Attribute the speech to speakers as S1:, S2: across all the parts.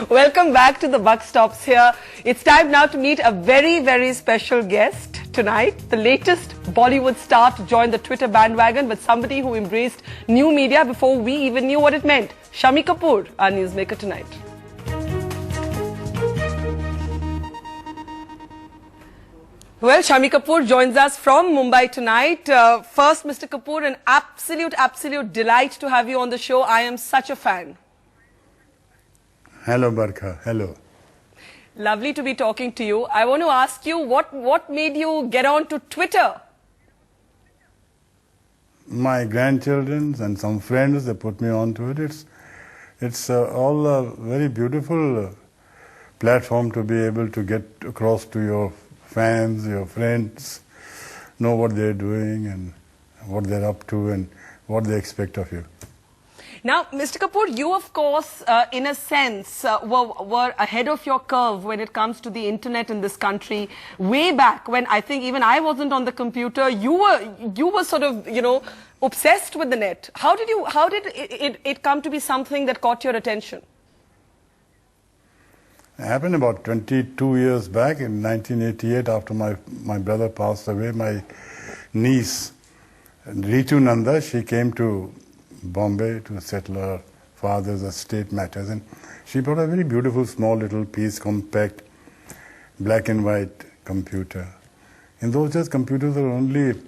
S1: Welcome back to the Buck Stops here. It's time now to meet a very, very special guest tonight. The latest Bollywood star to join the Twitter bandwagon, but somebody who embraced new media before we even knew what it meant. Shammi Kapoor, our newsmaker tonight. Well, Shammi Kapoor joins us from Mumbai tonight. First, Mr. Kapoor, an absolute delight to have you on the show. I am such a fan.
S2: Hello, Barkha. Hello.
S1: Lovely to be talking to you. I want to ask you, what made you get on to Twitter?
S2: My grandchildren and some friends, they put me on to it. It's all a very beautiful platform to be able to get across to your fans, your friends, know what they're doing and what they're up to and what they expect of you.
S1: Now, Mr. Kapoor, you of course, in a sense, were ahead of your curve when it comes to the internet in this country. Way back when I think even I wasn't on the computer, you were sort of, obsessed with the net. How did it come to be something that caught your attention?
S2: It happened about 22 years back in 1988 after my brother passed away. My niece, Ritu Nanda, she came to Bombay to settle her father's estate matters, and she brought a very beautiful small little piece, compact, black and white computer. In those days, computers were only,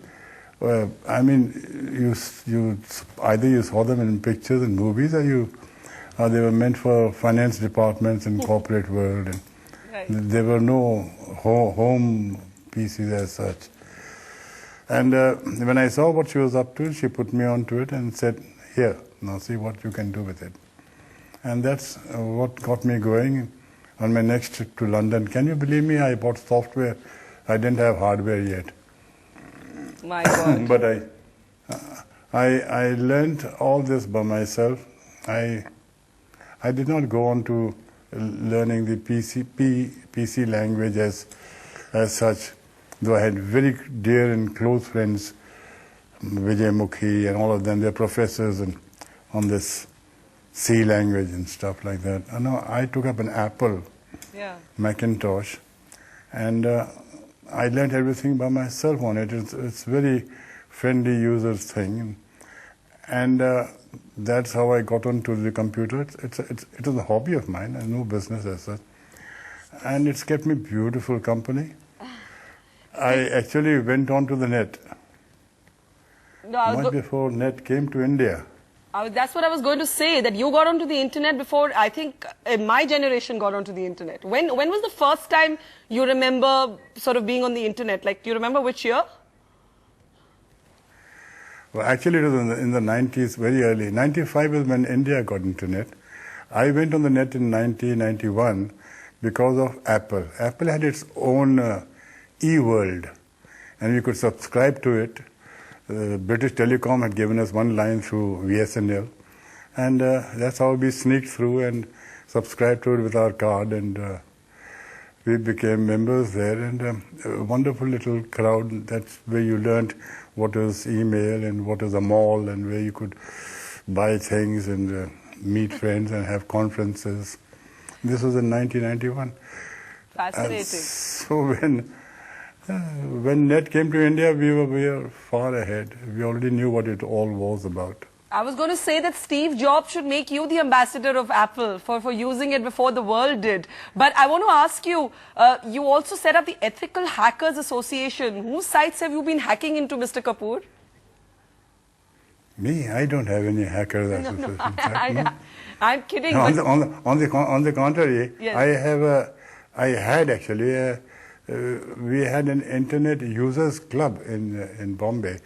S2: you either you saw them in pictures and movies, or they were meant for finance departments in corporate world, and
S1: right.
S2: There were no home PCs as such. And when I saw what she was up to, she put me onto it and said, "Here, now see what you can do with it." And that's what got me going on my next trip to London. Can you believe me? I bought software. I didn't have hardware yet.
S1: My God.
S2: But I learned all this by myself. I did not go on to learning the PC language as such, though I had very dear and close friends, Vijay Mukhi and all of them. They're professors on this C language and stuff like that. I took up an Apple Macintosh, and I learned everything by myself on it. It's very friendly user thing, and that's how I got onto the computer. It is a hobby of mine and no business as such, and it's kept me beautiful company. I actually went on to the net much before net came to India.
S1: That's what I was going to say, that you got onto the internet before, I think, my generation got onto the internet. When was the first time you remember sort of being on the internet? Like, do you remember which year?
S2: Well, actually, it was in the 90s, very early. 95 is when India got internet. I went on the net in 1991 because of Apple. Apple had its own e-world, and you could subscribe to it. British Telecom had given us one line through VSNL, and that's how we sneaked through and subscribed to it with our card, and we became members there, and a wonderful little crowd. That's where you learned what is email and what is a mall, and where you could buy things and meet friends and have conferences. This was in 1991.
S1: Fascinating.
S2: So when net came to India, we were far ahead. We already knew what it all was about.
S1: I was going to say that Steve Jobs should make you the ambassador of Apple for using it before the world did. But I want to ask you, you also set up the Ethical Hackers Association. Whose sites have you been hacking into, Mr. Kapoor?
S2: Me? I don't have any hackers association.
S1: No. I'm kidding.
S2: No, on the contrary,
S1: yes.
S2: We had an Internet Users Club in Bombay,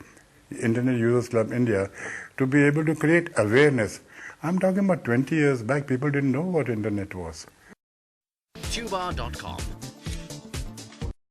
S2: Internet Users Club India, to be able to create awareness. I'm talking about 20 years back, people didn't know what Internet was.
S3: Tuba.com